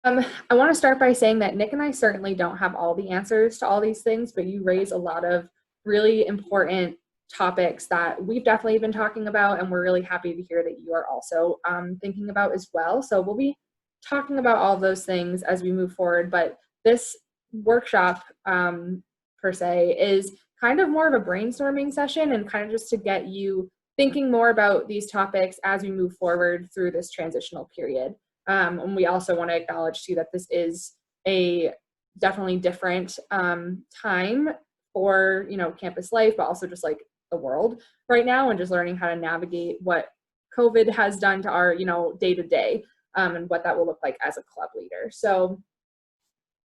I want to start by saying that Nick and I certainly don't have all the answers to all these things, but you raise a lot of really important topics that we've definitely been talking about, and we're really happy to hear that you are also thinking about as well. So we'll be talking about all of those things as we move forward, but this workshop per se is kind of more of a brainstorming session and kind of just to get you thinking more about these topics as we move forward through this transitional period. And we also want to acknowledge too that this is a definitely different time for campus life, but also just like the world right now, and just learning how to navigate what COVID has done to our day to day, and what that will look like as a club leader. So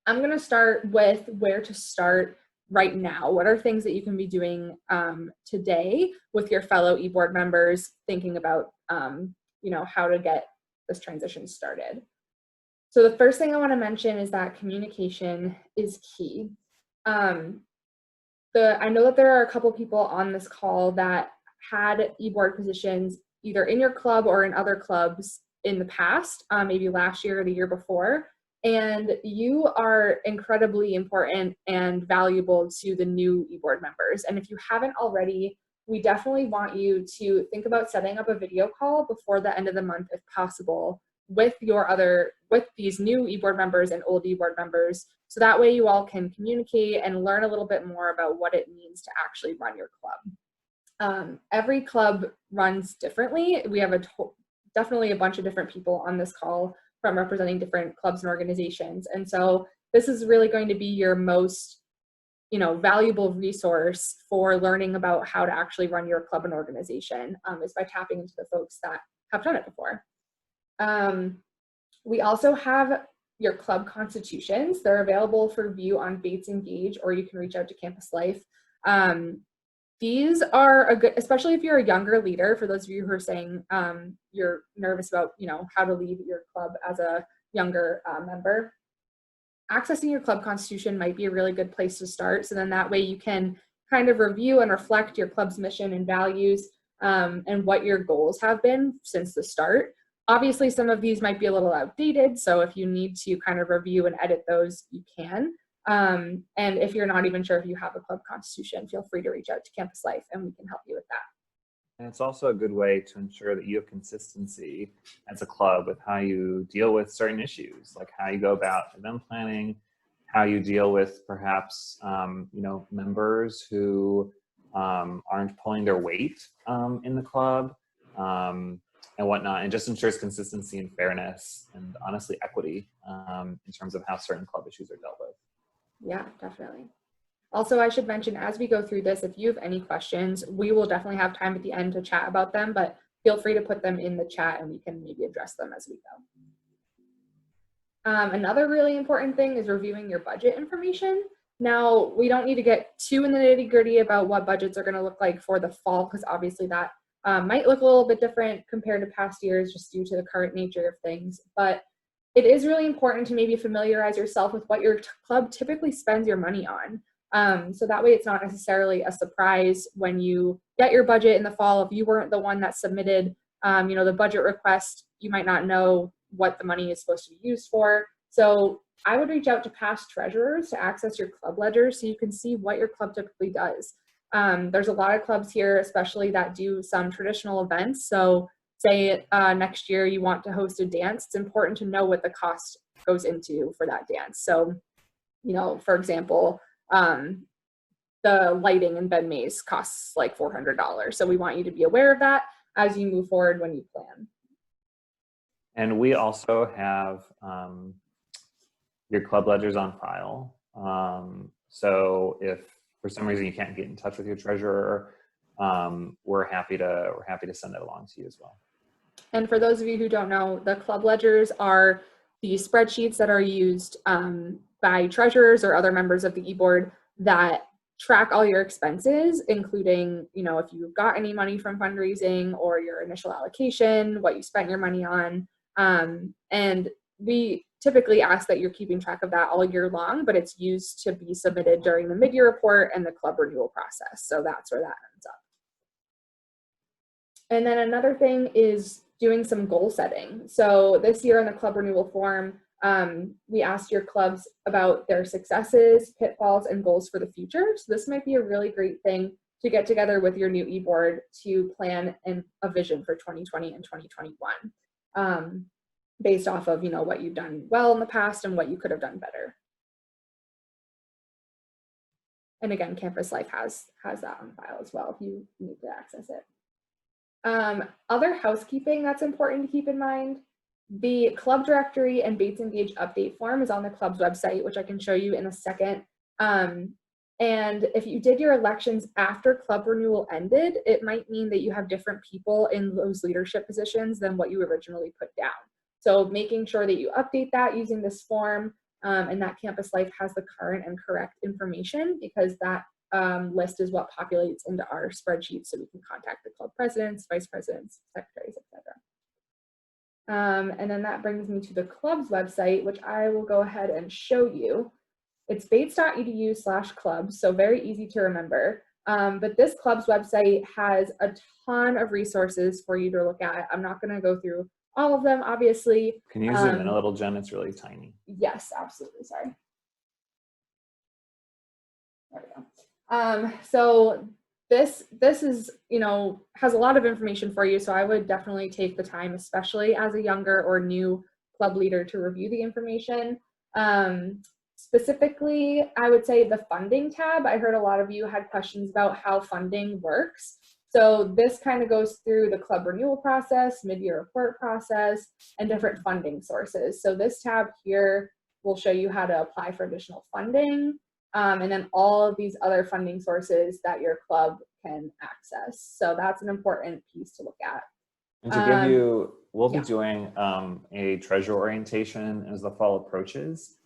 I'm going to start with where to start right now. What are things that you can be doing today with your fellow eBoard members, thinking about how to get this transition started? So the first thing I want to mention is that communication is key. I know that there are a couple people on this call that had eBoard positions either in your club or in other clubs in the past, maybe last year or the year before. And you are incredibly important and valuable to the new eBoard members. And if you haven't already, we definitely want you to think about setting up a video call before the end of the month if possible with these new eBoard members and old eBoard members. So that way you all can communicate and learn a little bit more about what it means to actually run your club. Every club runs differently. We have definitely a bunch of different people on this call from representing different clubs and organizations. And so this is really going to be your most valuable resource for learning about how to actually run your club and organization, is by tapping into the folks that have done it before. We also have your club constitutions. They're available for view on Bates Engage, or you can reach out to Campus Life. These are a good, especially if you're a younger leader, for those of you who are saying you're nervous about how to lead your club as a younger member. Accessing your club constitution might be a really good place to start. So then that way you can kind of review and reflect your club's mission and values, and what your goals have been since the start. Obviously, some of these might be a little outdated, so if you need to kind of review and edit those, you can. And if you're not even sure if you have a club constitution, feel free to reach out to Campus Life and we can help you with that. And it's also a good way to ensure that you have consistency as a club with how you deal with certain issues, like how you go about event planning, how you deal with perhaps members who aren't pulling their weight in the club, and whatnot, and just ensures consistency and fairness and honestly equity in terms of how certain club issues are dealt with. Yeah, definitely. Also, I should mention, as we go through this, if you have any questions, we will definitely have time at the end to chat about them, but feel free to put them in the chat and we can maybe address them as we go. Another really important thing is reviewing your budget information. Now, we don't need to get too in the nitty-gritty about what budgets are going to look like for the fall, because obviously that might look a little bit different compared to past years just due to the current nature of things. But it is really important to maybe familiarize yourself with what your club typically spends your money on. So that way it's not necessarily a surprise when you get your budget in the fall. If you weren't the one that submitted the budget request, you might not know what the money is supposed to be used for. So I would reach out to past treasurers to access your club ledger so you can see what your club typically does. There's a lot of clubs here, especially that do some traditional events. So say next year you want to host a dance, it's important to know what the cost goes into for that dance. So, for example, the lighting in Ben Mays costs like $400. So we want you to be aware of that as you move forward when you plan. And we also have your club ledgers on file. So if for some reason you can't get in touch with your treasurer, we're happy to send that along to you as well. And for those of you who don't know, the club ledgers are the spreadsheets that are used by treasurers or other members of the eBoard that track all your expenses, including, if you've got any money from fundraising or your initial allocation, what you spent your money on. And we typically ask that you're keeping track of that all year long, but it's used to be submitted during the mid-year report and the club renewal process. So that's where that ends up. And then another thing is doing some goal setting. So this year in the club renewal form, We asked your clubs about their successes, pitfalls, and goals for the future. So this might be a really great thing to get together with your new e-board to plan a vision for 2020 and 2021, based off of, what you've done well in the past and what you could have done better. And again, Campus Life has that on file as well if you need to access it. Other housekeeping that's important to keep in mind, the club directory and Bates Engage update form is on the club's website, which I can show you in a second. And if you did your elections after club renewal ended, it might mean that you have different people in those leadership positions than what you originally put down. So making sure that you update that using this form, and that Campus Life has the current and correct information, because that list is what populates into our spreadsheet so we can contact the club presidents, vice presidents, secretaries, etc. And then that brings me to the club's website, which I will go ahead and show you. It's bates.edu/clubs, so very easy to remember. But this club's website has a ton of resources for you to look at. I'm not going to go through all of them, obviously. Can you zoom in a little, Jen? It's really tiny. Yes, absolutely. Sorry. There we go. So this is, has a lot of information for you. So I would definitely take the time, especially as a younger or new club leader, to review the information. Specifically, I would say the funding tab. I heard a lot of you had questions about how funding works. So this kind of goes through the club renewal process, mid-year report process, and different funding sources. So this tab here will show you how to apply for additional funding, and then all of these other funding sources that your club can access. So that's an important piece to look at. And to give you, we'll be doing a treasure orientation as the fall approaches.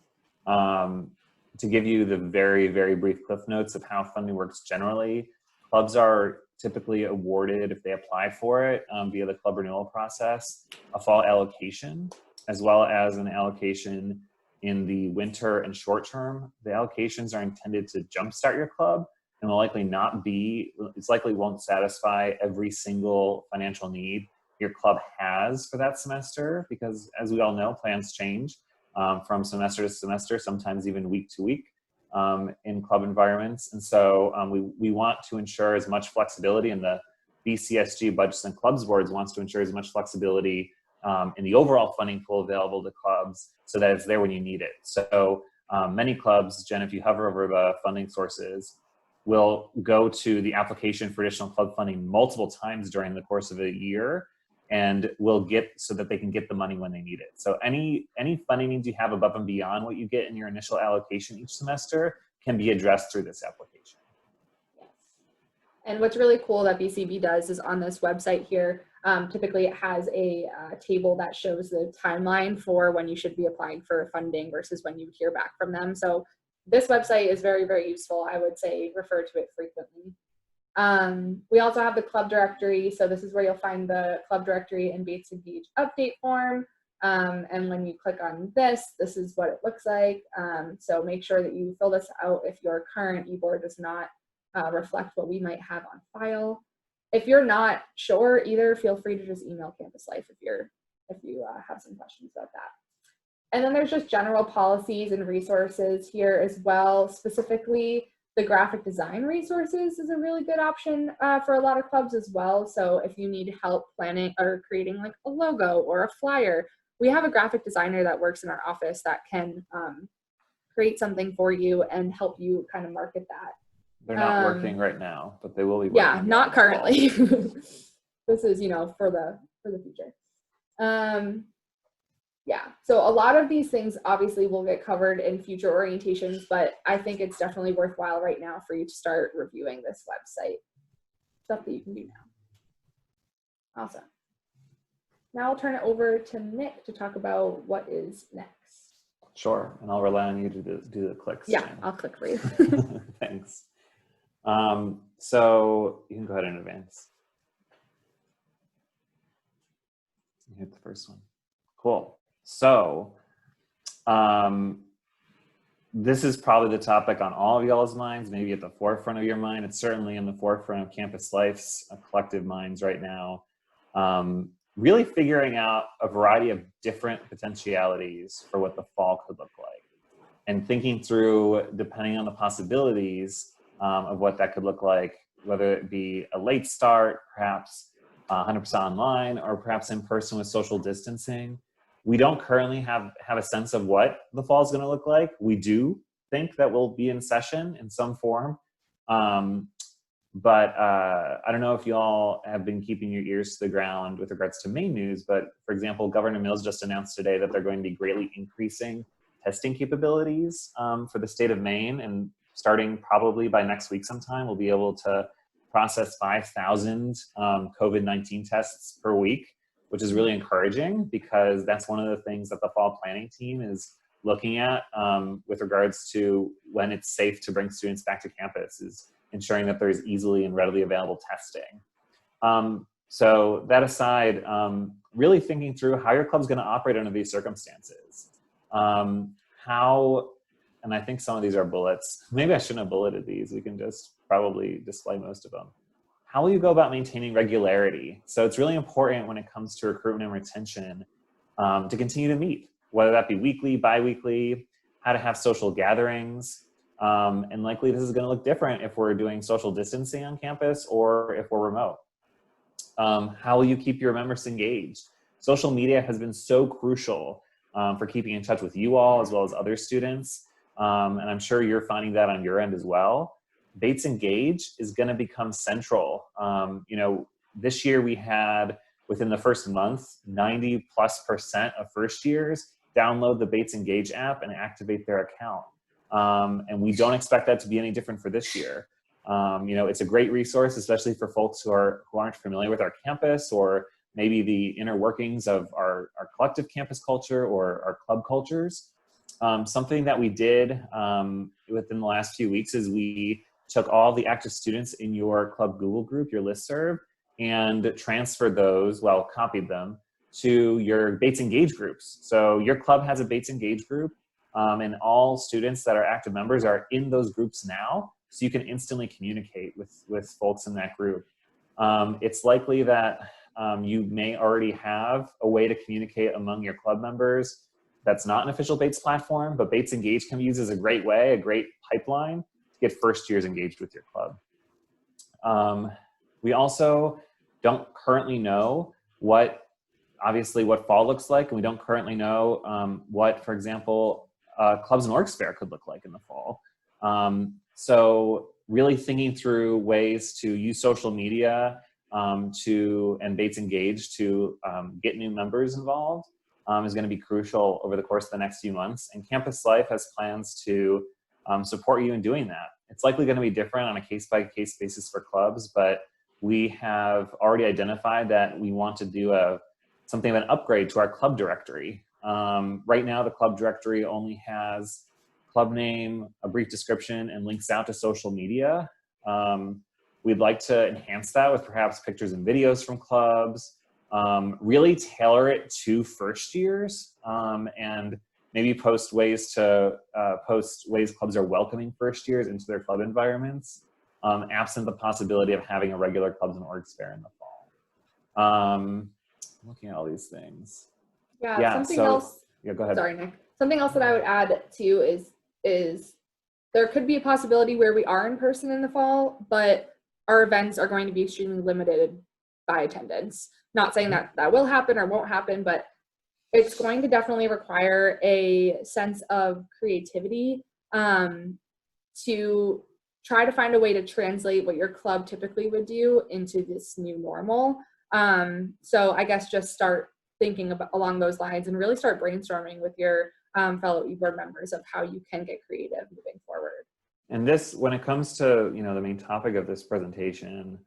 To give you the very, very brief cliff notes of how funding works generally, clubs are typically awarded, if they apply for it via the club renewal process, a fall allocation, as well as an allocation in the winter and short term. The allocations are intended to jumpstart your club and will likely won't satisfy every single financial need your club has for that semester, because as we all know, plans change from semester to semester, sometimes even week to week in club environments. And so we want to ensure as much flexibility, and the BCSG Budgets and Clubs Boards wants to ensure as much flexibility in the overall funding pool available to clubs so that it's there when you need it. So many clubs, Jen, if you hover over the funding sources, will go to the application for additional club funding multiple times during the course of a year, and will get so that they can get the money when they need it. So any funding needs you have above and beyond what you get in your initial allocation each semester can be addressed through this application. Yes. And what's really cool that BCB does is on this website here, typically it has a table that shows the timeline for when you should be applying for funding versus when you hear back from them. So this website is very, very useful. I would say refer to it frequently. We also have the club directory. So this is where you'll find the club directory and Bates Engage update form. And when you click on this is what it looks like. So make sure that you fill this out if your current e-board does not reflect what we might have on file. If you're not sure either, feel free to just email Campus Life if you have some questions about that. And then there's just general policies and resources here as well. Specifically, the graphic design resources is a really good option for a lot of clubs as well. So if you need help planning or creating like a logo or a flyer, we have a graphic designer that works in our office that can create something for you and help you kind of market that. They're not working right now, but they will be working. Yeah, not currently. This is, for the future. Yeah, so a lot of these things obviously will get covered in future orientations, but I think it's definitely worthwhile right now for you to start reviewing this website. Stuff that you can do now. Awesome. Now I'll turn it over to Nick to talk about what is next. Sure, and I'll rely on you to do the clicks. Yeah, Jen. I'll click for you. Thanks. So you can go ahead and advance. You hit the first one. Cool. So this is probably the topic on all of y'all's minds, maybe at the forefront of your mind. It's certainly in the forefront of Campus Life's collective minds right now. really figuring out a variety of different potentialities for what the fall could look like, and thinking through, depending on the possibilities of what that could look like, whether it be a late start, perhaps 100% online, or perhaps in person with social distancing. We don't currently have a sense of what the fall is going to look like. We do think that we'll be in session in some form. But I don't know if you all have been keeping your ears to the ground with regards to Maine news, but for example, Governor Mills just announced today that they're going to be greatly increasing testing capabilities for the state of Maine, and starting probably by next week sometime, we'll be able to process 5,000 COVID-19 tests per week, which is really encouraging, because that's one of the things that the fall planning team is looking at with regards to when it's safe to bring students back to campus, is ensuring that there's easily and readily available testing. So that aside, really thinking through how your club's going to operate under these circumstances. How, and I think some of these are bullets. Maybe I shouldn't have bulleted these. We can just probably display most of them. How will you go about maintaining regularity? So it's really important when it comes to recruitment and retention to continue to meet, whether that be weekly, bi-weekly, how to have social gatherings. And likely this is going to look different if we're doing social distancing on campus or if we're remote. How will you keep your members engaged? Social media has been so crucial for keeping in touch with you all as well as other students. And I'm sure you're finding that on your end as well. Bates Engage is going to become central. You know, this year we had, within the first month, 90+% of first years download the Bates Engage app and activate their account. And we don't expect that to be any different for this year. You know, it's a great resource, especially for folks who aren't familiar with our campus, or maybe the inner workings of our collective campus culture or our club cultures. Something that we did within the last few weeks is we took all the active students in your club Google group, your listserv, and transferred those, well, copied them to your Bates Engage groups. So your club has a Bates Engage group, and all students that are active members are in those groups now, so you can instantly communicate with folks in that group. It's likely that you may already have a way to communicate among your club members that's not an official Bates platform, but Bates Engage can be used as a great way, a great pipeline to get first years engaged with your club. We also don't currently know obviously what fall looks like, and we don't currently know what, for example, Clubs and Orgs Fair could look like in the fall. So really thinking through ways to use social media and Bates Engage to get new members involved is going to be crucial over the course of the next few months. And Campus Life has plans to support you in doing that. It's likely going to be different on a case-by-case basis for clubs, but we have already identified that we want to do something of an upgrade to our club directory. Right now, the club directory only has club name, a brief description, and links out to social media. We'd like to enhance that with perhaps pictures and videos from clubs, really tailor it to first years, and maybe post ways clubs are welcoming first years into their club environments, absent the possibility of having a regular Clubs and Orgs Fair in the fall. Looking at all these things. Yeah, something else. Yeah, go ahead. Sorry, Nick. Something else that I would add too is there could be a possibility where we are in person in the fall, but our events are going to be extremely limited by attendance. Not saying that that will happen or won't happen, but it's going to definitely require a sense of creativity to try to find a way to translate what your club typically would do into this new normal. So I guess just start thinking about along those lines and really start brainstorming with your fellow eBoard members of how you can get creative moving forward. And this, when it comes to, you know, the main topic of this presentation,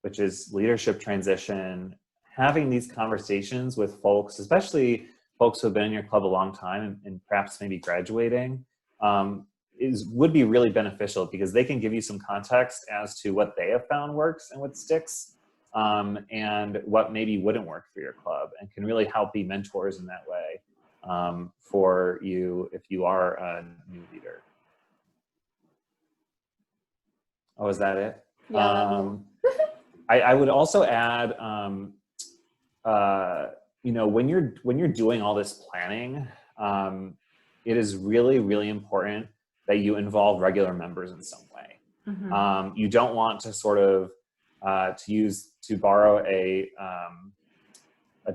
which is leadership transition, having these conversations with folks, especially folks who have been in your club a long time and perhaps maybe graduating, would be really beneficial, because they can give you some context as to what they have found works and what sticks, and what maybe wouldn't work for your club, and can really help be mentors in that way for you if you are a new leader. Oh, is that it? Yeah. I would also add when you're doing all this planning, it is really, really important that you involve regular members in some way. You don't want to sort of, to borrow a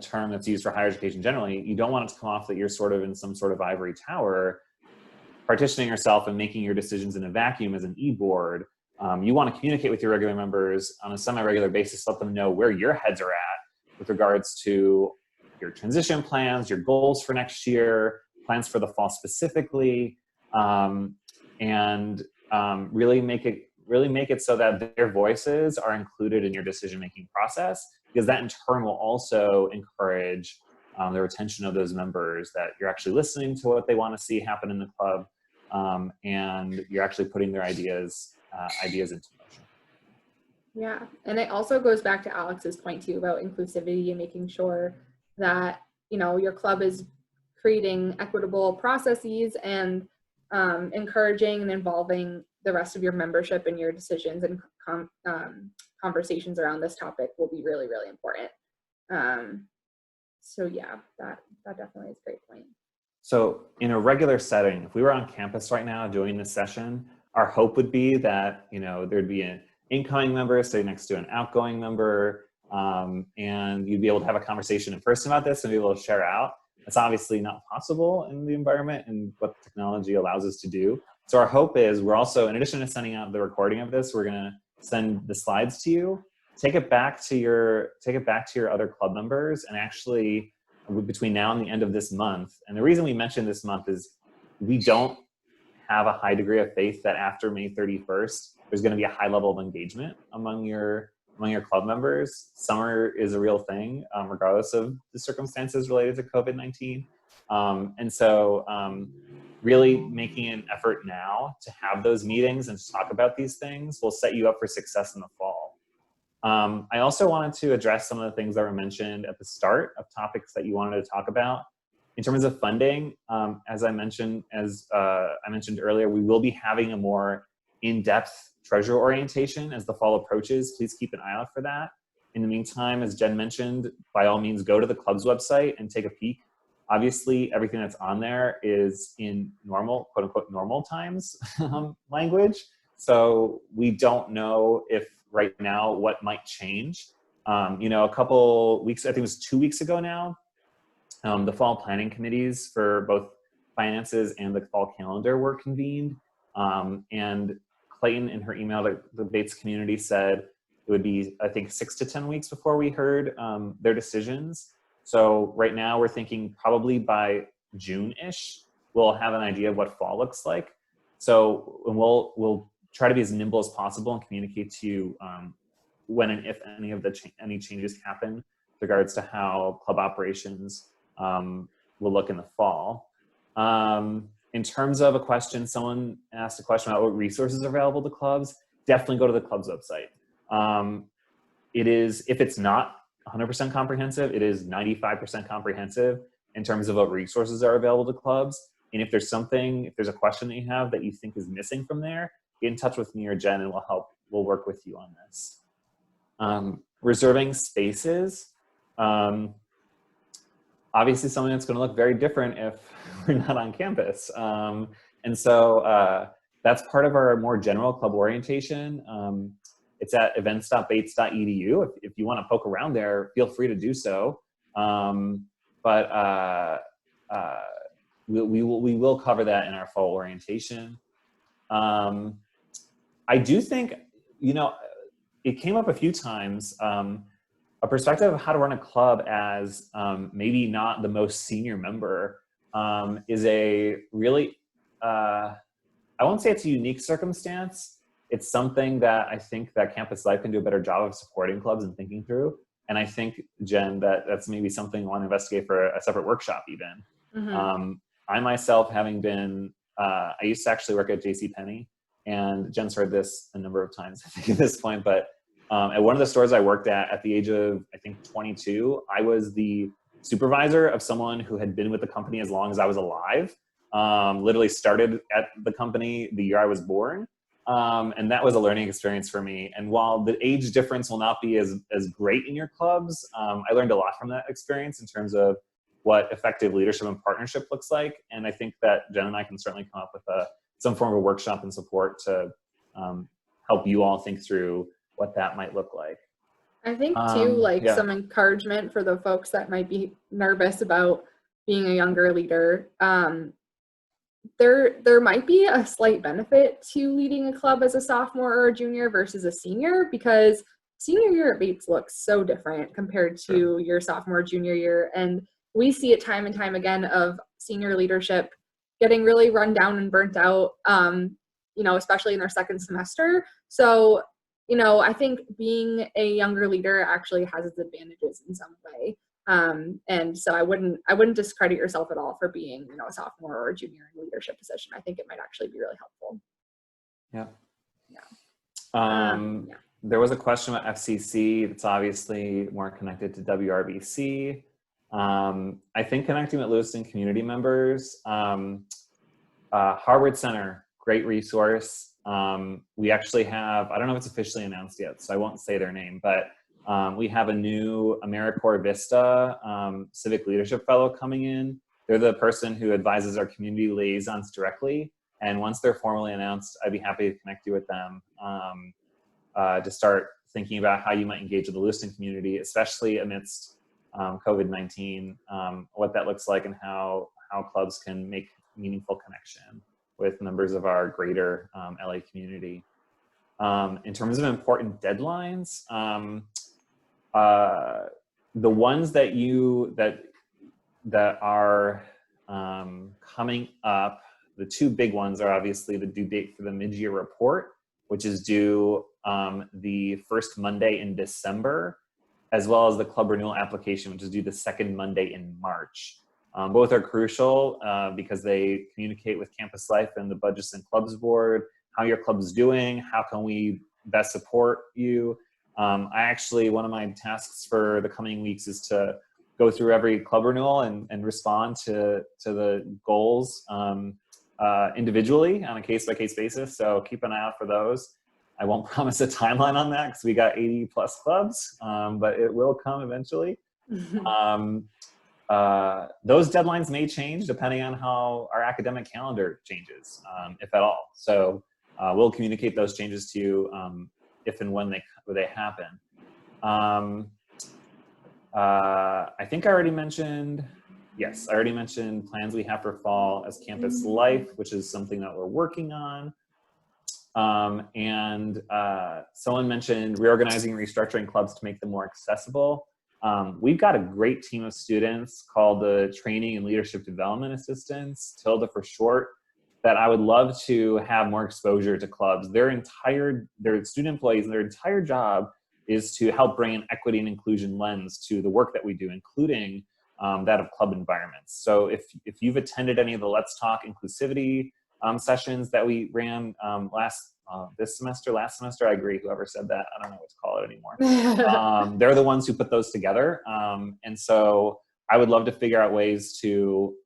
term that's used for higher education generally, you don't want it to come off that you're sort of in some sort of ivory tower, partitioning yourself and making your decisions in a vacuum as an e-board. You want to communicate with your regular members on a semi-regular basis, let them know where your heads are at with regards to your transition plans, your goals for next year, plans for the fall specifically, and really make it so that their voices are included in your decision-making process, because that in turn will also encourage the retention of those members, that you're actually listening to what they want to see happen in the club, and you're actually putting their ideas into motion. Yeah, and it also goes back to Alex's point too about inclusivity and making sure that, your club is creating equitable processes and encouraging and involving the rest of your membership in your decisions, and conversations around this topic will be really, really important. So yeah, that definitely is a great point. So in a regular setting, if we were on campus right now doing this session, our hope would be that, there'd be an incoming member sitting next to an outgoing member, and you'd be able to have a conversation in person about this and be able to share out. It's obviously not possible in the environment and what technology allows us to do. So our hope is we're also, in addition to sending out the recording of this, we're going to send the slides to you, take it back to your other club members, and actually between now and the end of this month. And the reason we mentioned this month is we don't have a high degree of faith that after May 31st, there's going to be a high level of engagement among your club members. Summer is a real thing, regardless of the circumstances related to COVID-19. And so really making an effort now to have those meetings and to talk about these things will set you up for success in the fall. I also wanted to address some of the things that were mentioned at the start of topics that you wanted to talk about. In terms of funding, as I mentioned earlier, we will be having a more in-depth treasurer orientation as the fall approaches. Please keep an eye out for that. In the meantime, as Jen mentioned, by all means, go to the club's website and take a peek. Obviously, everything that's on there is in normal, quote unquote, normal times language. So we don't know if right now what might change. A couple weeks, I think it was 2 weeks ago now, the fall planning committees for both finances and the fall calendar were convened. And Clayton, in her email to the Bates community, said it would be, I think, 6 to 10 weeks before we heard their decisions. So right now we're thinking probably by June-ish, we'll have an idea of what fall looks like. So we'll try to be as nimble as possible and communicate to you when and if any changes happen with regards to how club operations will look in the fall. In terms of a question, someone asked a question about what resources are available to clubs. Definitely go to the club's website. It is, if it's not 100% comprehensive, it is 95% comprehensive in terms of what resources are available to clubs. And if there's a question that you have that you think is missing from there, get in touch with me or Jen and we'll work with you on this. Reserving spaces. Obviously something that's going to look very different if we're not on campus. And so that's part of our more general club orientation. It's at events.bates.edu. If you want to poke around there, feel free to do so. But we will cover that in our fall orientation. I do think, it came up a few times, a perspective of how to run a club as maybe not the most senior member is a really, I won't say it's a unique circumstance. It's something that I think that Campus Life can do a better job of supporting clubs and thinking through. And I think, Jen, that's maybe something I want to investigate for a separate workshop even. Mm-hmm. I myself, having been, I used to actually work at JCPenney, and Jen's heard this a number of times, I think at this point, but at one of the stores I worked at the age of, I think, 22, I was the supervisor of someone who had been with the company as long as I was alive. Literally started at the company the year I was born. And that was a learning experience for me. And while the age difference will not be as great in your clubs, I learned a lot from that experience in terms of what effective leadership and partnership looks like. And I think that Jen and I can certainly come up with some form of workshop and support to help you all think through what that might look like. I think too, like Yeah. some encouragement for the folks that might be nervous about being a younger leader. There might be a slight benefit to leading a club as a sophomore or a junior versus a senior, because senior year at Bates looks so different compared to your sophomore, junior year. And we see it time and time again of senior leadership getting really run down and burnt out, especially in their second semester. So, I think being a younger leader actually has its advantages in some way. And so I wouldn't discredit yourself at all for being, a sophomore or a junior in a leadership position. I think it might actually be really helpful. Yeah. Yeah. There was a question about FCC that's obviously more connected to WRBC. I think connecting with Lewiston community members, Harvard Center, great resource. We actually have, I don't know if it's officially announced yet, so I won't say their name, but we have a new AmeriCorps Vista Civic Leadership Fellow coming in. They're the person who advises our community liaisons directly. And once they're formally announced, I'd be happy to connect you with them to start thinking about how you might engage with the Lewiston community, especially amidst COVID-19, what that looks like and how clubs can make meaningful connection with members of our greater LA community. In terms of important deadlines, the ones that are coming up, the two big ones are obviously the due date for the mid-year report, which is due the first Monday in December, as well as the club renewal application, which is due the second Monday in March. Both are crucial because they communicate with Campus Life and the Budgets and Clubs Board, how your club is doing, how can we best support you. One of my tasks for the coming weeks is to go through every club renewal and respond to the goals individually on a case-by-case basis. So keep an eye out for those. I won't promise a timeline on that because we got 80 plus clubs, but it will come eventually. Those deadlines may change depending on how our academic calendar changes, if at all. So we'll communicate those changes to you if and when they happen. I think I already mentioned plans we have for fall as Campus Life, which is something that we're working on. Someone mentioned reorganizing and restructuring clubs to make them more accessible. We've got a great team of students called the Training and Leadership Development Assistants, TILDA for short, that I would love to have more exposure to clubs. They're student employees, and their entire job is to help bring an equity and inclusion lens to the work that we do, including that of club environments. So if you've attended any of the Let's Talk Inclusivity sessions that we ran last semester, I agree, whoever said that, I don't know what to call it anymore. They're the ones who put those together. And so I would love to figure out ways to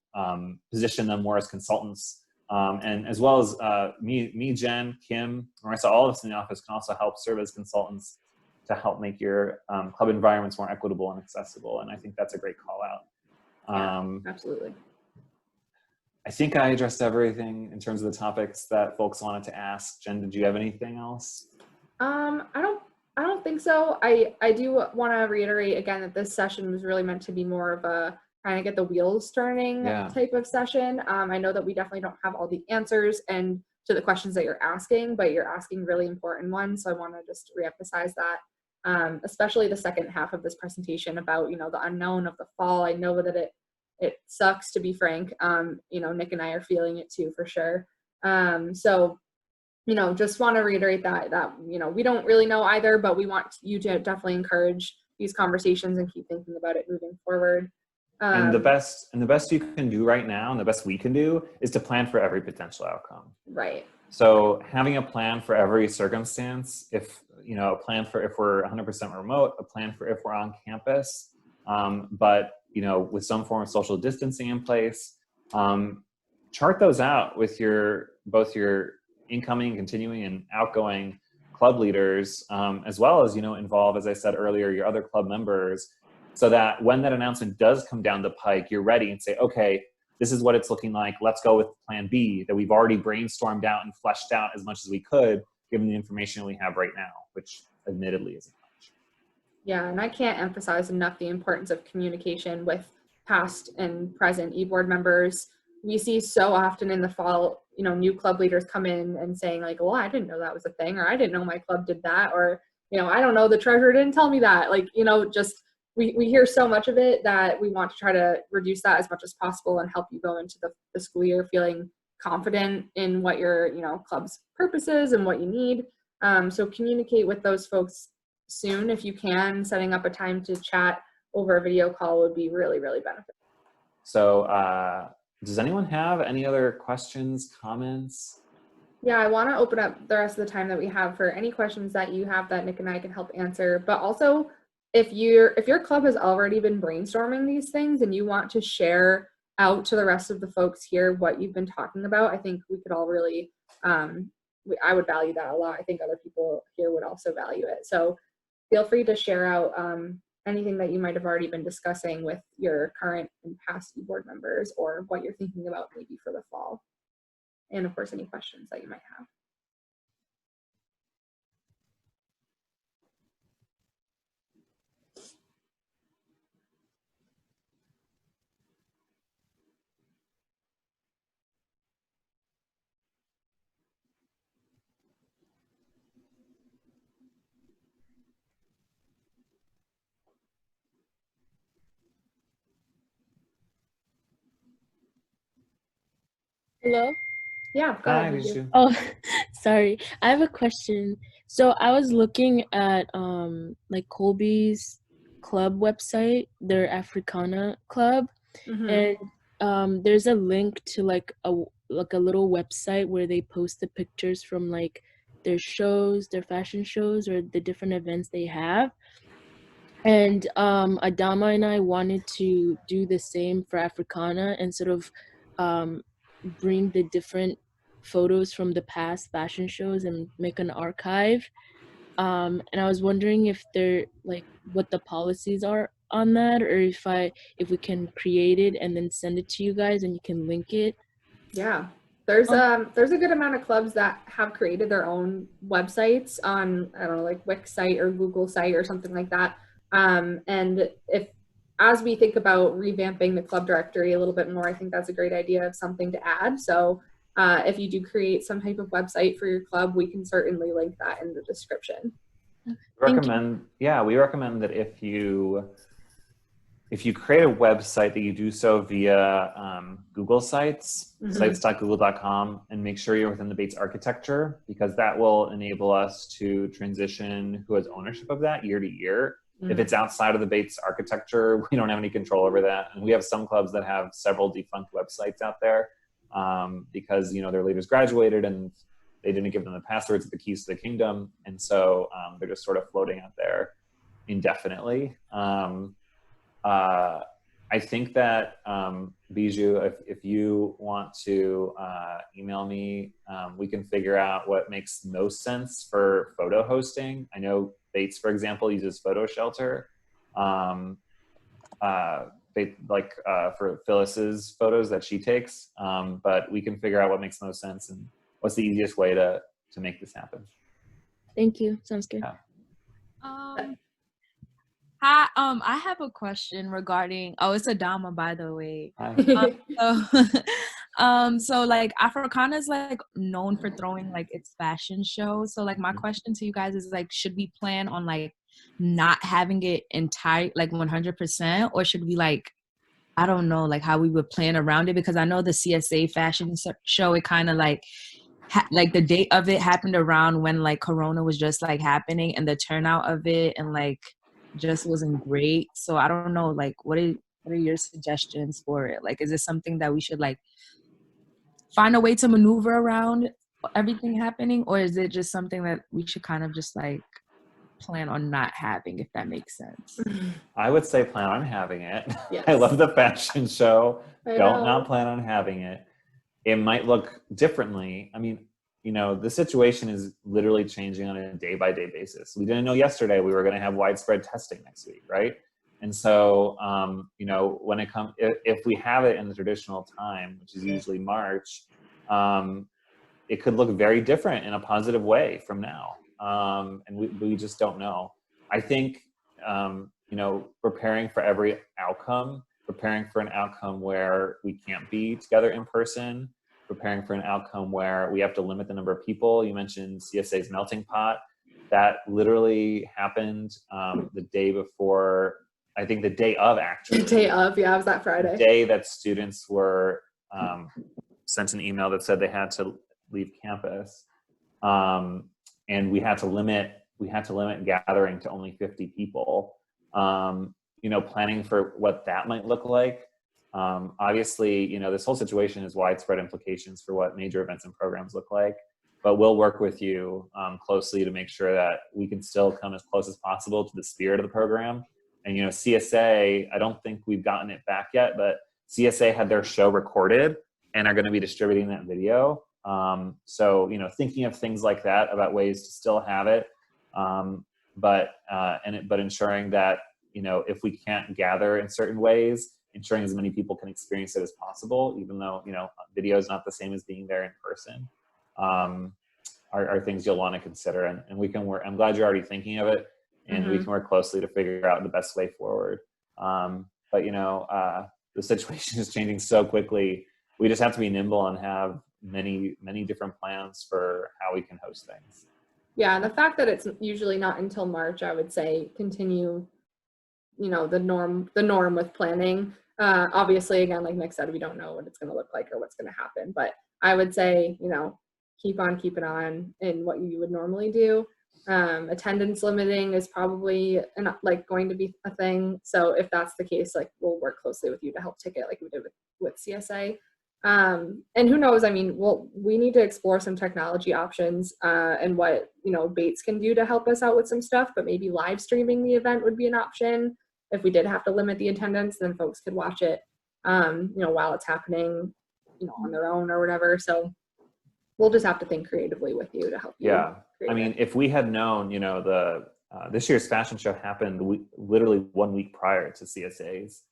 position them more as consultants. And as well as me, Jen, Kim, Marissa, all of us in the office can also help serve as consultants to help make your club environments more equitable and accessible. And I think that's a great call out. Absolutely. I think I addressed everything in terms of the topics that folks wanted to ask. Jen, did you have anything else? I don't think so. I do want to reiterate again that this session was really meant to be more of a kind of get the wheels turning type of session. I know that we definitely don't have all the answers and to the questions that you're asking, but you're asking really important ones. So I want to just reemphasize that, especially the second half of this presentation about, the unknown of the fall. I know that it sucks, to be frank. Nick and I are feeling it too, for sure. So, just want to reiterate that, we don't really know either, but we want you to definitely encourage these conversations and keep thinking about it moving forward. And the best you can do right now, and the best we can do, is to plan for every potential outcome. Right. So having a plan for every circumstance, a plan for if we're 100% remote, a plan for if we're on campus, but with some form of social distancing in place, chart those out with both your incoming, continuing, and outgoing club leaders, as well as, involve, as I said earlier, your other club members, so that when that announcement does come down the pike, you're ready and say, okay, this is what it's looking like. Let's go with plan B that we've already brainstormed out and fleshed out as much as we could, given the information we have right now, which admittedly isn't much. Yeah, and I can't emphasize enough the importance of communication with past and present e-board members. We see so often in the fall, new club leaders come in and saying like, well, I didn't know that was a thing, or I didn't know my club did that, or, I don't know, the treasurer didn't tell me that. Like, just we hear so much of it that we want to try to reduce that as much as possible and help you go into the school year feeling confident in what your, club's purpose is and what you need. So communicate with those folks soon if you can. Setting up a time to chat over a video call would be really, really beneficial. So does anyone have any other questions, comments? Yeah, I want to open up the rest of the time that we have for any questions that you have that Nick and I can help answer. But also, if your club has already been brainstorming these things and you want to share out to the rest of the folks here what you've been talking about, I think we could all really, I would value that a lot. I think other people here would also value it. So feel free to share out anything that you might have already been discussing with your current and past board members, or what you're thinking about maybe for the fall. And of course, any questions that you might have. Hello? Yeah, go Hi, ahead. Bijou. Oh, sorry. I have a question. So I was looking at like Colby's club website, their Africana club, Mhm. and there's a link to like a little website where they post the pictures from like their shows, their fashion shows, or the different events they have. And Adama and I wanted to do the same for Africana and sort of bring the different photos from the past fashion shows and make an archive. And I was wondering if they're like what the policies are on that, or if we can create it and then send it to you guys and you can link it. Yeah, there's a good amount of clubs that have created their own websites on, I don't know, like Wix site or Google site or something like that. And if, as we think about revamping the club directory a little bit more, I think that's a great idea of something to add. So if you do create some type of website for your club, we can certainly link that in the description. We recommend that if you create a website, that you do so via Google Sites, sites.google.com, and make sure you're within the Bates architecture, because that will enable us to transition who has ownership of that year to year. If it's outside of the Bates architecture, we don't have any control over that. And we have some clubs that have several defunct websites out there because, their leaders graduated and they didn't give them the passwords or the keys to the kingdom. And so they're just sort of floating out there indefinitely. I think that, Bijou, if you want to email me, we can figure out what makes most sense for photo hosting. I know Bates, for example, uses Photo Shelter. For Phyllis's photos that she takes, but we can figure out what makes most sense and what's the easiest way to make this happen. Thank you. Sounds good. Yeah. Hi, I have a question regarding, it's Adama, by the way. Hi. So like Africana is like known for throwing like its fashion show. So like my question to you guys is like, should we plan on like not having it entire like 100%, or should we like, I don't know, like how we would plan around it? Because I know the CSA fashion show, it kind of like like the date of it happened around when like Corona was just like happening, and the turnout of it and like just wasn't great. So I don't know, like what are your suggestions for it? Like, is it something that we should like find a way to maneuver around everything happening, or is it just something that we should kind of just like plan on not having, if that makes sense? I would say plan on having it. Yes. I love the fashion show. I Don't know. not plan on having it. It might look differently. I mean, the situation is literally changing on a day-by-day basis. We didn't know yesterday we were going to have widespread testing next week, right? And so, when it comes, if we have it in the traditional time, which is usually March, it could look very different in a positive way from now. And we just don't know. I think, preparing for every outcome, preparing for an outcome where we can't be together in person, preparing for an outcome where we have to limit the number of people. You mentioned CSA's melting pot. That literally happened the day before, I think the day of actually. The day of, yeah, it was that Friday. The day that students were sent an email that said they had to leave campus. And we had to limit gathering to only 50 people. Planning for what that might look like. Obviously, this whole situation has widespread implications for what major events and programs look like, but we'll work with you closely to make sure that we can still come as close as possible to the spirit of the program. And, CSA, I don't think we've gotten it back yet, but CSA had their show recorded and are going to be distributing that video. So, thinking of things like that about ways to still have it, but ensuring that, if we can't gather in certain ways, ensuring as many people can experience it as possible, even though, video is not the same as being there in person, are things you'll want to consider. And we can work, I'm glad you're already thinking of it, and we can work closely to figure out the best way forward. But, the situation is changing so quickly. We just have to be nimble and have many, many different plans for how we can host things. Yeah, and the fact that it's usually not until March, I would say, continue, the norm with planning. Obviously, again, like Nick said, we don't know what it's going to look like or what's going to happen, but I would say, keep on keeping on in what you would normally do. Attendance limiting is probably going to be a thing. So if that's the case, we'll work closely with you to help ticket like we did with CSA. And who knows, we need to explore some technology options and what, Bates can do to help us out with some stuff, but maybe live streaming the event would be an option. If we did have to limit the attendance, then folks could watch it, while it's happening, on their own or whatever. So we'll just have to think creatively with you to help you. Yeah. If we had known, this year's fashion show happened literally 1 week prior to CSA's.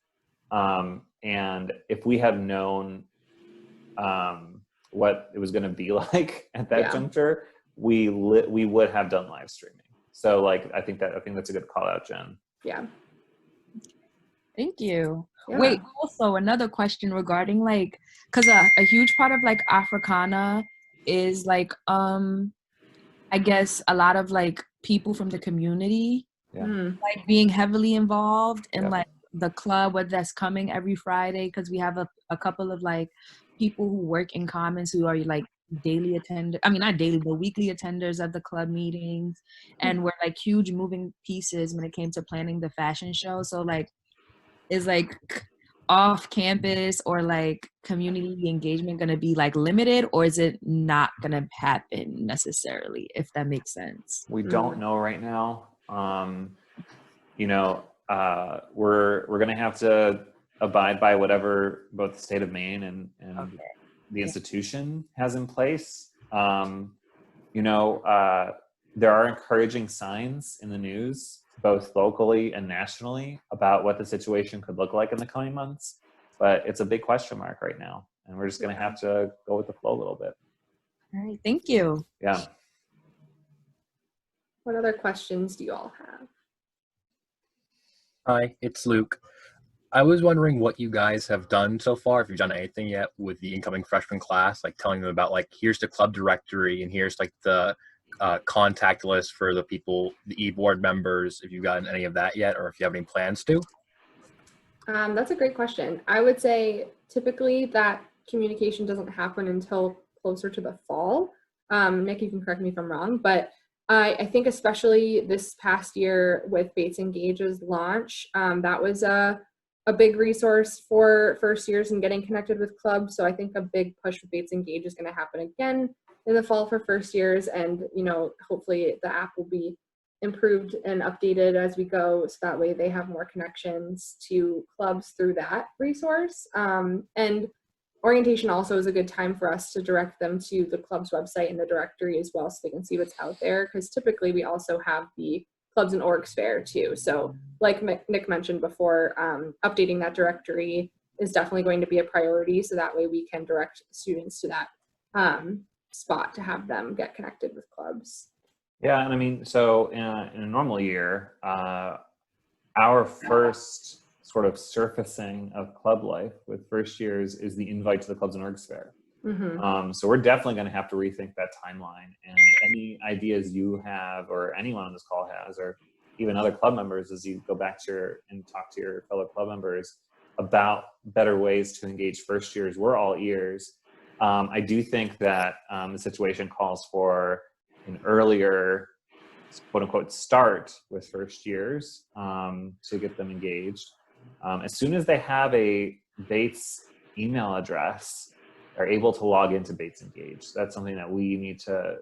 And if we had known what it was going to be like at that juncture, we would have done live streaming. So I think that's a good call out, Jen. Yeah. Thank you. Yeah. Wait, also another question regarding because a huge part of Africana is I guess a lot of people from the community being heavily involved in the club, whether that's coming every Friday, because we have a couple of people who work in Commons who are daily attenders. Not daily, but weekly attenders of the club meetings, and we're huge moving pieces when it came to planning the fashion show. So is off campus or community engagement going to be limited, or is it not going to happen necessarily, if that makes sense? We don't know right now. We're going to have to abide by whatever both the state of Maine and the institution has in place. There are encouraging signs in the news, both locally and nationally, about what the situation could look like in the coming months. But it's a big question mark right now. And we're just going to have to go with the flow a little bit. All right. Thank you. Yeah. What other questions do you all have? Hi, it's Luke. I was wondering what you guys have done so far, if you've done anything yet with the incoming freshman class, telling them about here's the club directory and here's the contact list for the people, the e-board members, if you've gotten any of that yet, or if you have any plans to. That's a great question. I would say typically that communication doesn't happen until closer to the fall. Nick, you can correct me if I'm wrong, but I think especially this past year with Bates Engage's launch, that was a big resource for first years and getting connected with clubs. So I think a big push with Bates Engage is going to happen again in the fall for first years, and hopefully the app will be improved and updated as we go, so that way they have more connections to clubs through that resource. And orientation also is a good time for us to direct them to the club's website and the directory as well, so they can see what's out there, because typically we also have the clubs and orgs fair too. So like Nick mentioned before, updating that directory is definitely going to be a priority, so that way we can direct students to that spot to have them get connected with clubs. Yeah, and I mean, so in a normal year, our first sort of surfacing of club life with first years is the invite to the clubs and orgs fair. So we're definitely going to have to rethink that timeline, and any ideas you have or anyone on this call has, or even other club members, as you go back to and talk to your fellow club members about better ways to engage first years, we're all ears. I do think that the situation calls for an earlier quote unquote start with first years to get them engaged. As soon as they have a Bates email address, they're able to log into Bates Engage. That's something that we need to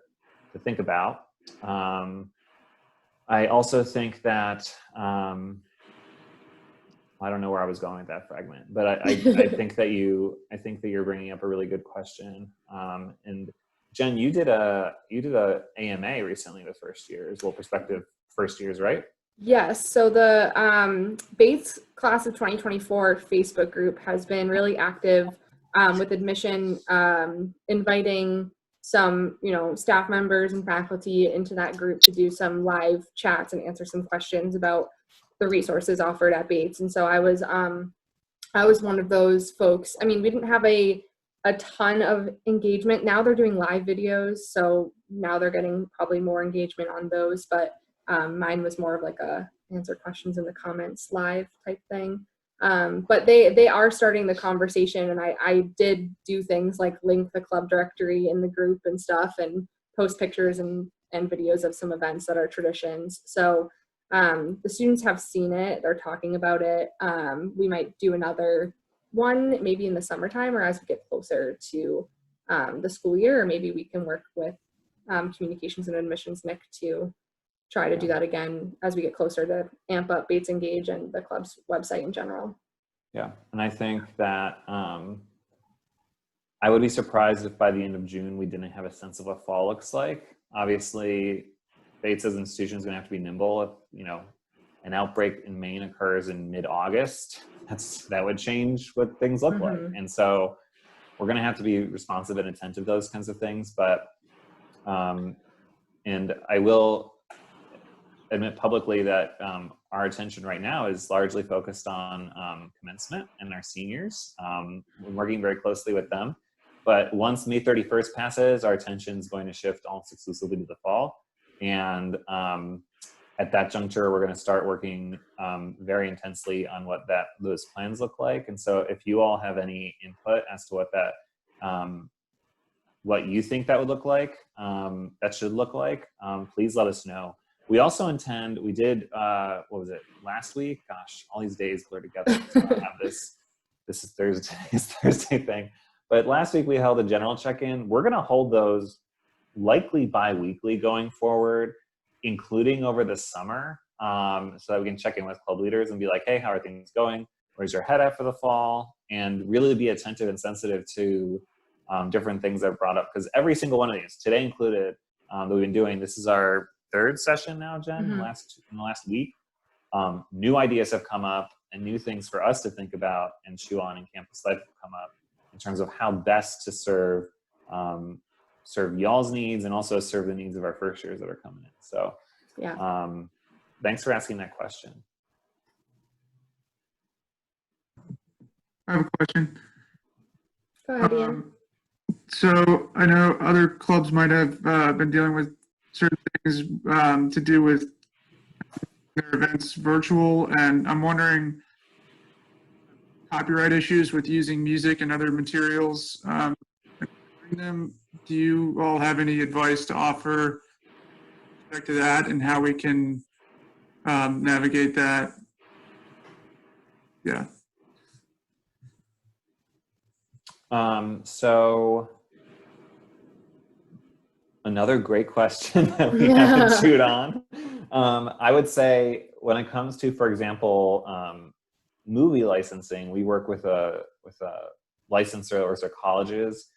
think about. I also think that, I don't know where I was going with that fragment, but I think that you're bringing up a really good question. And Jen, you did a AMA recently with first years, well, prospective first years, right? Yes, so the Bates Class of 2024 Facebook group has been really active with admission, inviting some, staff members and faculty into that group to do some live chats and answer some questions about the resources offered at Bates. And so I was one of those folks. I mean, we didn't have a ton of engagement. Now they're doing live videos, so now they're getting probably more engagement on those, but mine was more of like a answer questions in the comments live type thing. But they are starting the conversation, and I did do things like link the club directory in the group and stuff, and post pictures and videos of some events that are traditions. So the students have seen it, they're talking about it. We might do another one maybe in the summertime, or as we get closer to the school year, or maybe we can work with communications and admissions Nick to try to do that again as we get closer to amp up Bates Engage and the club's website in general. Yeah, and I think that I would be surprised if by the end of June we didn't have a sense of what fall looks like. Obviously, Bates as an institution is going to have to be nimble. If an outbreak in Maine occurs in mid-August, that would change what things look like. And so we're going to have to be responsive and attentive to those kinds of things. But and I will admit publicly that our attention right now is largely focused on commencement and our seniors. We're working very closely with them. But once May 31st passes, our attention is going to shift almost exclusively to the fall. And at that juncture, we're going to start working very intensely on what those plans look like. And so if you all have any input as to what you think that would look like, that should look like, please let us know. We also we did, what was it, last week? Gosh, all these days blur together. So I have this is Thursday thing. But last week we held a general check-in. We're going to hold those likely bi-weekly going forward, including over the summer, so that we can check in with club leaders and be like, hey, how are things going? Where's your head at for the fall? And really be attentive and sensitive to different things that are brought up. Because every single one of these, today included, that we've been doing, this is our third session now, Jen, in the last week. New ideas have come up and new things for us to think about and chew on in campus life have come up in terms of how best to serve y'all's needs and also serve the needs of our first years that are coming in. So yeah, thanks for asking that question. I have a question. go ahead, Ian. So I know other clubs might have been dealing with certain things to do with their events virtual, and I'm wondering copyright issues with using music and other materials. Do you all have any advice to offer with respect to that and how we can navigate that? Yeah. So another great question that we haven't chewed on. I would say when it comes to, for example, movie licensing, we work with a licensors or colleges.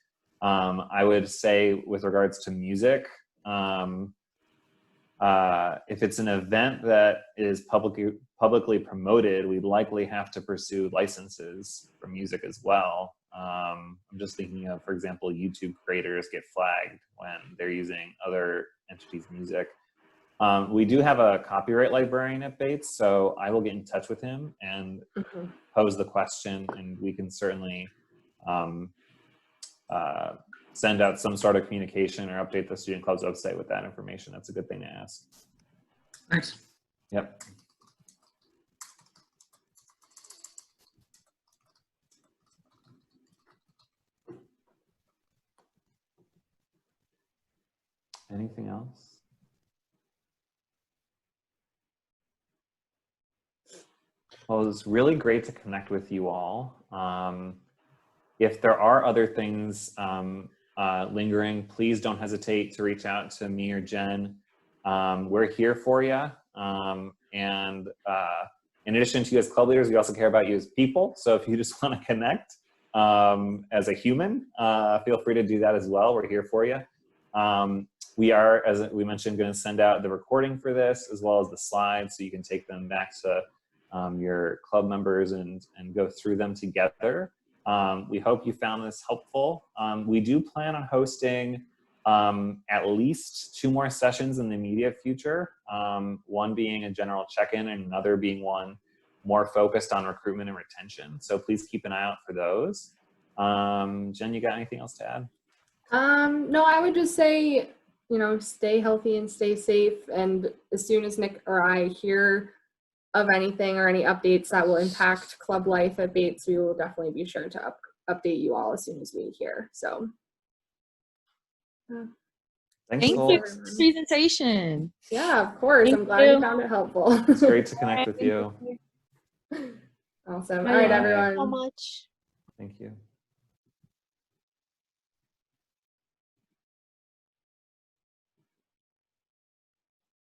I would say with regards to music, if it's an event that is publicly promoted, we'd likely have to pursue licenses for music as well. I'm just thinking of, for example, YouTube creators get flagged when they're using other entities' music. We do have a copyright librarian at Bates, so I will get in touch with him and pose the question, and we can certainly send out some sort of communication or update the Student Club's website with that information. That's a good thing to ask. Thanks. Yep. Anything else? Well, it's really great to connect with you all. If there are other things lingering, please don't hesitate to reach out to me or Jen. We're here for you. And in addition to you as club leaders, we also care about you as people. So if you just want to connect as a human, feel free to do that as well. We're here for you. We are, as we mentioned, going to send out the recording for this as well as the slides so you can take them back to your club members and go through them together. We hope you found this helpful. We do plan on hosting at least 2 more sessions in the immediate future, one being a general check-in and another being one more focused on recruitment and retention. So please keep an eye out for those. Jen, you got anything else to add? No, I would just say, stay healthy and stay safe. And as soon as Nick or I hear of anything or any updates that will impact club life at Bates, we will definitely be sure to update you all as soon as we hear. So. Thanks, Thank you Cole. for the presentation. Yeah, of course. Thank I'm glad you. you found it helpful. It's great to connect with you. Awesome. All right, Bye. everyone. So much. Thank you.